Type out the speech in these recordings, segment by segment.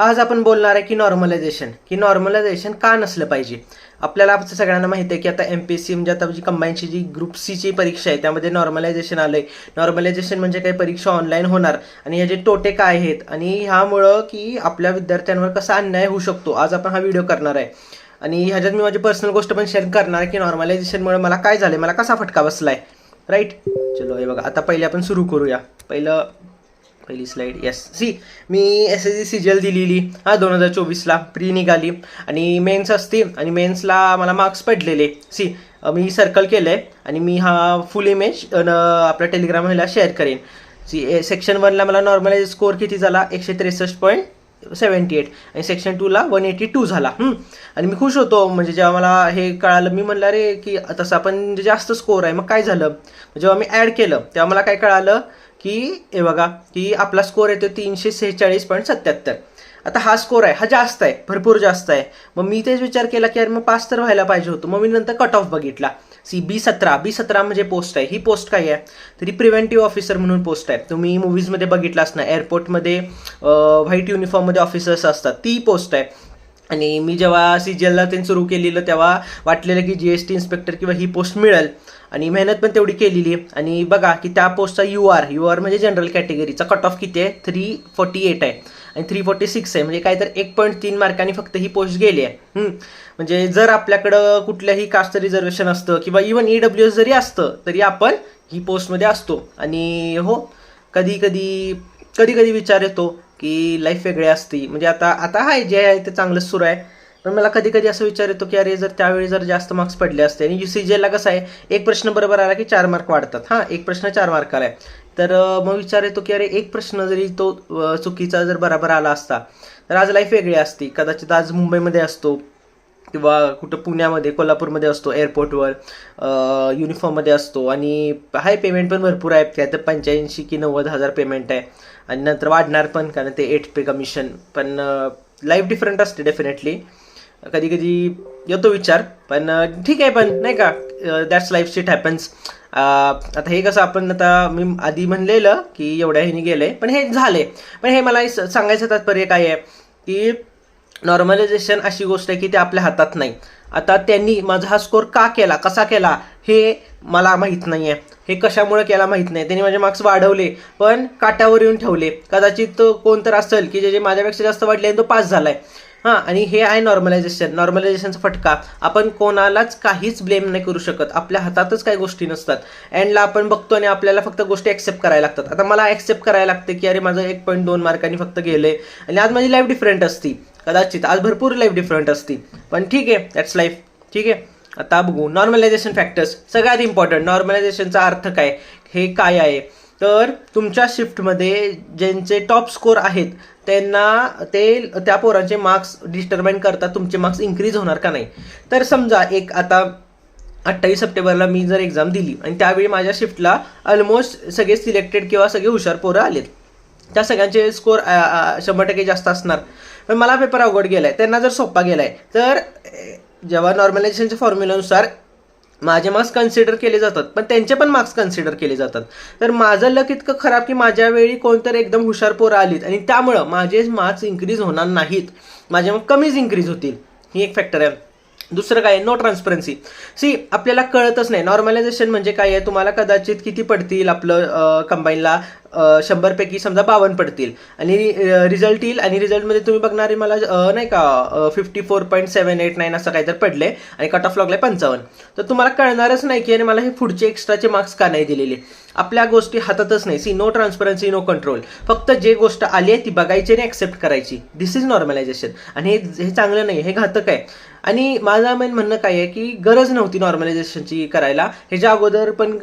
आज आपण बोलणार आहे की नॉर्मलायझेशन का नसलं पाहिजे. आपल्याला सगळ्यांना माहिती आहे की आता MPSC म्हणजे आता जी कंबाईनची जी ग्रुप सीची परीक्षा आहे त्यामध्ये नॉर्मलायझेशन आलंय. नॉर्मलायझेशन म्हणजे काही परीक्षा ऑनलाईन होणार आणि ह्याचे तोटे काय आहेत आणि ह्यामुळं की आपल्या विद्यार्थ्यांवर कसा अन्याय होऊ शकतो, आज आपण हा व्हिडिओ करणार आहे. आणि ह्याच्यात मी माझी पर्सनल गोष्ट पण शेअर करणार आहे की नॉर्मलायझेशनमुळे मला काय झालंय, मला कसा फटका बसलाय. राईट, चलो हे बघा. आता पहिले आपण सुरू करूया. पहिली स्लाइड. येस, मी SSC CGL दिलेली 2024ला प्री निघाली आणि मेन्स असती आणि मेन्सला मला मार्क्स पडलेले. मी सर्कल केलंय आणि मी हा फुल इमेज आपल्या टेलिग्रामला शेअर करेन. सेक्शन 1ला मला नॉर्मलाइज स्कोर किती झाला, 163.78 आणि सेक्शन 2ला 182 झाला. आणि मी खुश होतो, म्हणजे जेव्हा मला हे कळालं मी म्हणलं अरे की तसं आपण जास्त स्कोर आहे. मग काय झालं, जेव्हा मी ॲड केलं तेव्हा मला काय कळालं की हे बघा की आपला स्कोर येतो 346.77. आता हा स्कोर आहे, हा जास्त आहे, भरपूर जास्त आहे. मग मी तेच विचार केला की अरे मग पास तर व्हायला पाहिजे होतं. मग मी नंतर कट ऑफ बघितला. B17 म्हणजे पोस्ट आहे. ही पोस्ट काय आहे, तरी प्रिव्हेंटिव्ह ऑफिसर म्हणून पोस्ट आहे. तुम्ही मूवीजमध्ये बघितलं असणार, एअरपोर्टमध्ये व्हाईट युनिफॉर्ममध्ये ऑफिसर्स असतात, ती पोस्ट आहे. आणि मी जेव्हा CGLला ते सुरू केलेलं तेव्हा वाटलेलं की GST इन्स्पेक्टर किंवा ही पोस्ट मिळेल आणि मेहनत पण तेवढी केलेली. आणि बघा की त्या पोस्टचा UR म्हणजे जनरल कॅटेगरीचा कट ऑफ किती आहे, 348 आहे आणि 346 आहे. म्हणजे काय तर 1.3 मार्कांनी फक्त ही पोस्ट गेली आहे. म्हणजे जर आपल्याकडं कुठल्याही कास्ट रिझर्वेशन असतं किंवा इव्हन EWS जरी असतं तरी आपण ही पोस्टमध्ये असतो. आणि हो, कधी कधी विचार येतो की लाईफ वेगळी असते. म्हणजे आता हाय जे आहे ते चांगलंच सुरू आहे, पण मला कधी असं विचार येतो की अरे जर त्यावेळी जर जास्त मार्क्स पडले असते. आणि CGLला कसं आहे, एक प्रश्न बरोबर आला की 4 मार्क वाढतात. एक प्रश्न 4 मार्काला आहे. तर मग विचार येतो की अरे एक प्रश्न जरी तो चुकीचा जर बरोबर आला असता तर आज लाईफ वेगळी असती. कदाचित आज मुंबईमध्ये असतो किंवा कुठं पुण्यामध्ये कोल्हापूरमध्ये असतो, एअरपोर्टवर युनिफॉर्ममध्ये असतो. आणि हाय पेमेंट पण भरपूर आहे, काय तर 85 की 90 हजार पेमेंट आहे. आणि नंतर वाढणार पण, कारण ते 8 पे कमिशन. पण लाईफ डिफरंट असते डेफिनेटली. कधी येतो विचार, पण ठीक आहे. पण नाही का, दॅट्स लाईफ, शिट हॅपन्स. आता हे कसं आपण आता मी आधी म्हणलेलं की एवढ्या ह्यानी गेलंय, पण हे झाले. पण हे मला सांगायचं तात्पर्य काय आहे की नॉर्मलायझेशन अशी गोष्ट आहे की ते आपल्या हातात नाही. आता त्यांनी माझा हा स्कोर का केला, कसा केला हे मला माहीत नाही आहे. हे कशामुळे केला माहीत नाही. त्यांनी माझे मार्क्स वाढवले पण काट्यावर येऊन ठेवले. कदाचित कोण तर असेल की जे माझ्यापेक्षा जास्त वाढले आणि तो पास झालाय. आणि हे आहे नॉर्मलायझेशनचा फटका. आपण कोणालाच काहीच ब्लेम नाही करू शकत. आपल्या हातातच काही गोष्टी नसतात. एंडला आपण बघतो आणि आपल्याला फक्त गोष्टी ॲक्सेप्ट करायला लागतात. आता मला ॲक्सेप्ट करायला लागते की अरे माझं 1.2 मार्कांनी फक्त गेले आणि आज माझी लाईफ डिफरंट असती. कदाचित आज भरपूर लाईफ डिफरंट असती, पण ठीक आहे, दॅट्स लाईफ. ठीक आहे, आता बघू नॉर्मलायझेशन फॅक्टर्स. सगळ्यात इम्पॉर्टंट, नॉर्मलायझेशनचा अर्थ काय, हे काय आहे. तर तुमच्या शिफ्टमध्ये ज्यांचे टॉप स्कोर आहेत त्यांना त्या पोरांचे मार्क्स डिटरमाइन करतात तुमचे मार्क्स इन्क्रीज होणार का नाही. तर समजा एक आता 28 सप्टेंबरला मी जर एक्झाम दिली आणि त्यावेळी माझ्या शिफ्टला ऑलमोस्ट सगळे सिलेक्टेड किंवा सगळे हुशार पोरं आलेत, त्या सगळ्यांचे स्कोर 100% जास्त असणार. पण मला पेपर अवघड गेलाय, त्यांना जर सोपा गेलाय, तर जेव्हा नॉर्मलायझेशनच्या फॉर्म्युलानुसार माझे मार्क्स कन्सिडर केले जातात पण त्यांचे पण मार्क्स कन्सिडर केले जातात. तर माझं लक इतकं खराब की माझ्या वेळी कोणतरी एकदम हुशार पोरं आलीत आणि त्यामुळं माझे मार्क्स इन्क्रीज होणार नाहीत, माझे मग कमीच इन्क्रीज होतील. ही एक फॅक्टर आहे. दुसरं काय, नो ट्रान्सपरन्सी. आपल्याला कळतच नाही नॉर्मलायझेशन म्हणजे काय आहे. तुम्हाला कदाचित किती पडतील आपलं कंबाईनला, 100 पैकी समजा 52 पडतील आणि रिझल्ट येईल आणि रिझल्टमध्ये तुम्ही बघणारे मला नाही का 54.789 असं काहीतरी पडले आणि कट ऑफ लागलाय 55. तर तुम्हाला कळणारच नाही की अरे मला हे पुढचे एक्स्ट्राचे मार्क्स का नाही दिलेले. आपल्या गोष्टी हातातच नाही. No transparency, no control. फक्त जे गोष्ट आली आहे ती बघायची आणि ॲक्सेप्ट करायची. दिस इज नॉर्मलायझेशन. आणि हे चांगलं नाही, हे घातक आहे. आणि माझं मेन म्हणणं काय आहे की गरज नव्हती नॉर्मलायझेशनची करायला. ह्याच्या अगोदर पण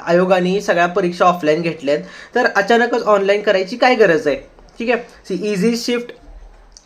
आयोगाने सगळ्या परीक्षा ऑफलाईन घेतल्यात, तर अचानकच ऑनलाईन करायची काय गरज आहे. ठीक आहे,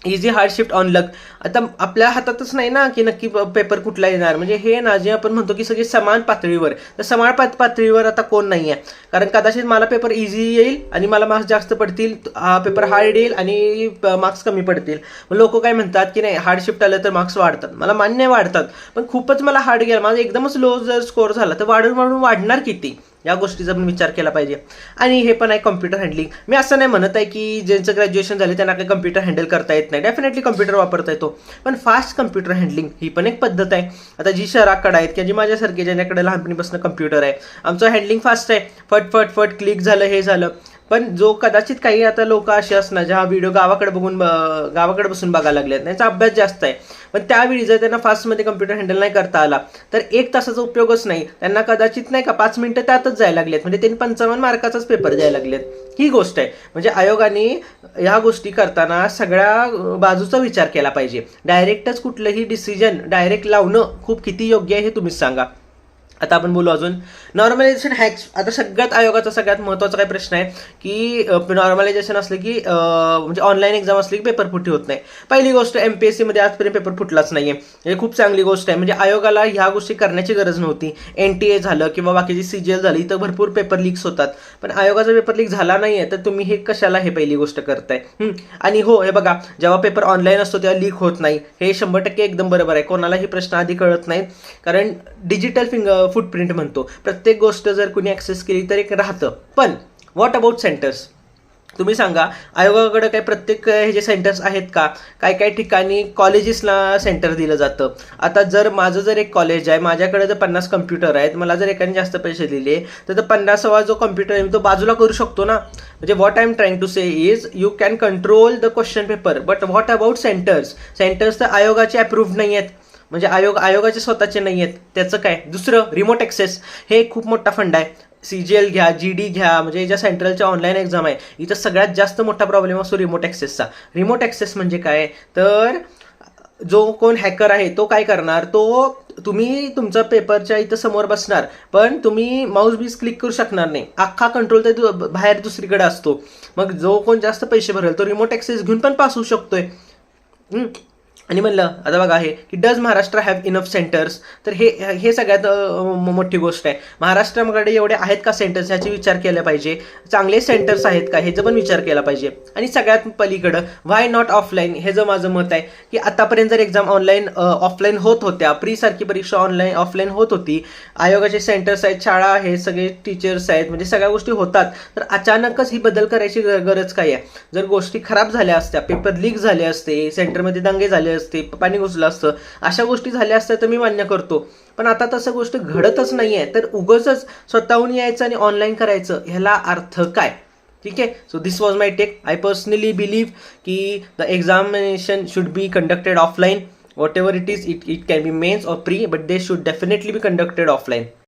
इझी हार्ड शिफ्ट ऑन लक. आता आपल्या हातातच नाही ना की नक्की पेपर कुठला येणार. म्हणजे हे ना जे आपण म्हणतो की सगळे समान पातळीवर, तर समान पातळीवर आता कोण नाही आहे. कारण कदाचित मला पेपर इझी येईल आणि मला मार्क्स जास्त पडतील, हा पेपर हार्ड येईल आणि मार्क्स कमी पडतील. लोक काय म्हणतात की नाही हार्ड शिफ्ट आलं तर मार्क्स वाढतात. मला मान्य वाढतात, पण खूपच मला हार्ड गेला, माझा एकदमच लो जर स्कोर झाला तर वाढून वाढणार किती. या गोष्टीचा पण विचार केला पाहिजे. आणि हे पण आहे कॉम्प्युटर हँडलिंग. मी असं नाही म्हणत आहे की ज्यांचं ग्रॅज्युएशन झाले त्यांना काही कम्प्युटर हँडल करता येत नाही, डेफिनेटली कम्प्युटर वापरता येतो, पण फास्ट कम्प्युटर हँडलिंग ही पण एक पद्धत आहे. आता जी शहराकडे आहेत किंवा जी माझ्यासारखी ज्यांच्याकडे लहानपणीपासून कम्प्युटर आहे, आमचं हँडलिंग फास्ट आहे, फट फट फट क्लिक झालं हे झालं. पण जो कदाचित काही आता लोक असे असणार ज्या व्हिडिओ गावाकडे बसून बघायला लागले, त्यांचा अभ्यास जास्त आहे, पण त्यावेळी जर त्यांना फास्टमध्ये कम्प्युटर हँडल नाही करता आला तर 1 तासाचा उपयोगच नाही, त्यांना कदाचित नाही का 5 मिनिटं त्यातच जायला लागलेत, म्हणजे त्यांनी 55 मार्काचाच पेपर द्यायला लागलेत. ही गोष्ट आहे. म्हणजे आयोगाने ह्या गोष्टी करताना सगळ्या बाजूचा विचार केला पाहिजे. डायरेक्टच कुठलंही डिसिजन डायरेक्ट लावणं खूप किती योग्य आहे हे तुम्हीच सांगा. आता आपण बोलू अजून नॉर्मलायझेशन हॅक्स. आता सगळ्यात आयोगाचा सगळ्यात महत्त्वाचा काय प्रश्न आहे की नॉर्मलायझेशन असले की म्हणजे ऑनलाईन एक्झाम असली की पेपर फुटी होत नाही. पहिली गोष्ट, MPSC मध्ये आजपर्यंत पेपर फुटलाच नाहीये, हे खूप चांगली गोष्ट आहे. म्हणजे आयोगाला ह्या गोष्टी करण्याची गरज नव्हती. NTA झालं किंवा बाकीची CGL झाली, इथं भरपूर पेपर लीक्स होतात, पण आयोगाचा पेपर लीक झाला नाहीये, तर तुम्ही हे कशाला हे पहिली गोष्ट करताय. आणि हो, हे बघा, जेव्हा पेपर ऑनलाईन असतो तेव्हा लीक होत नाही, हे 100% एकदम बरोबर आहे. कोणालाही प्रश्न आधी कळत नाही, कारण डिजिटल फुटप्रिंट म्हणतो, प्रत्येक गोष्ट जर कुणी ऍक्सेस केली तर एक राहतं. पण व्हॉट अबाउट सेंटर्स? तुम्ही सांगा, आयोगाकडे काही प्रत्येक हे जे सेंटर्स आहेत का? काही काही ठिकाणी कॉलेजेसला सेंटर दिलं जातं. आता जर माझं जर एक कॉलेज आहे, माझ्याकडे जर 50 कम्प्युटर आहेत, मला जर एकाने जास्त पैसे दिले तर 50वा जो कम्प्युटर आहे तो बाजूला करू शकतो ना. म्हणजे what I am trying to say is you can control the question paper, but what about centres? Centres तर आयोगाचे अप्रूव्ड नाही आहेत, म्हणजे आयोगाचे स्वतःचे नाही आहेत, त्याचं काय? दुसरं, रिमोट ॲक्सेस. हे खूप मोठा फंड आहे. CGL घ्या, GD घ्या, म्हणजे ज्या सेंट्रलच्या ऑनलाईन एक्झाम आहे, इथं सगळ्यात जास्त मोठा प्रॉब्लेम असतो रिमोट ॲक्सेसचा. रिमोट ॲक्सेस म्हणजे काय? तर जो कोण हॅकर आहे तो काय करणार, तो तुम्ही तुमचा पेपरच्या इथं समोर बसणार, पण तुम्ही माऊस बीस क्लिक करू शकणार नाही, अख्खा कंट्रोल तर बाहेर दुसरीकडे असतो. मग जो कोण जास्त पैसे भरेल तो रिमोट ॲक्सेस घेऊन पण पास होऊ शकतोय. आणि म्हणलं, आता बघा आहे की does Maharashtra have enough centres? तर हे सगळ्यात मोठी गोष्ट आहे. महाराष्ट्राकडे एवढे आहेत का सेंटर्स, ह्याची विचार केला पाहिजे. चांगले सेंटर्स आहेत का ह्याचा पण विचार केला पाहिजे. आणि सगळ्यात पलीकडं, व्हाय नॉट ऑफलाईन? हे जर माझं मत आहे की आतापर्यंत जर एक्झाम ऑफलाईन होत होत्या, प्री सारखी परीक्षा ऑफलाईन होत होती, आयोगाचे सेंटर्स आहेत, शाळा आहे, सगळे टीचर्स आहेत, म्हणजे सगळ्या गोष्टी होतात, तर अचानकच ही बदल करायची गरज काय आहे? जर गोष्टी खराब झाल्या असत्या, पेपर लीक झाले असते, सेंटरमध्ये दंगे झाले असते, पाणी घुसलं असतं, अशा गोष्टी झाल्या असत्या तर मी मान्य करतो. पण आता तसं गोष्ट घडतच नाहीये, तर उगाचच स्वतःहून यायचं आणि ऑनलाईन करायचं, ह्याला अर्थ काय? ठीक आहे. So this was my take. I personally believe की the examination should be conducted offline. Whatever it is, it can be mains or pre, but they should definitely be conducted offline.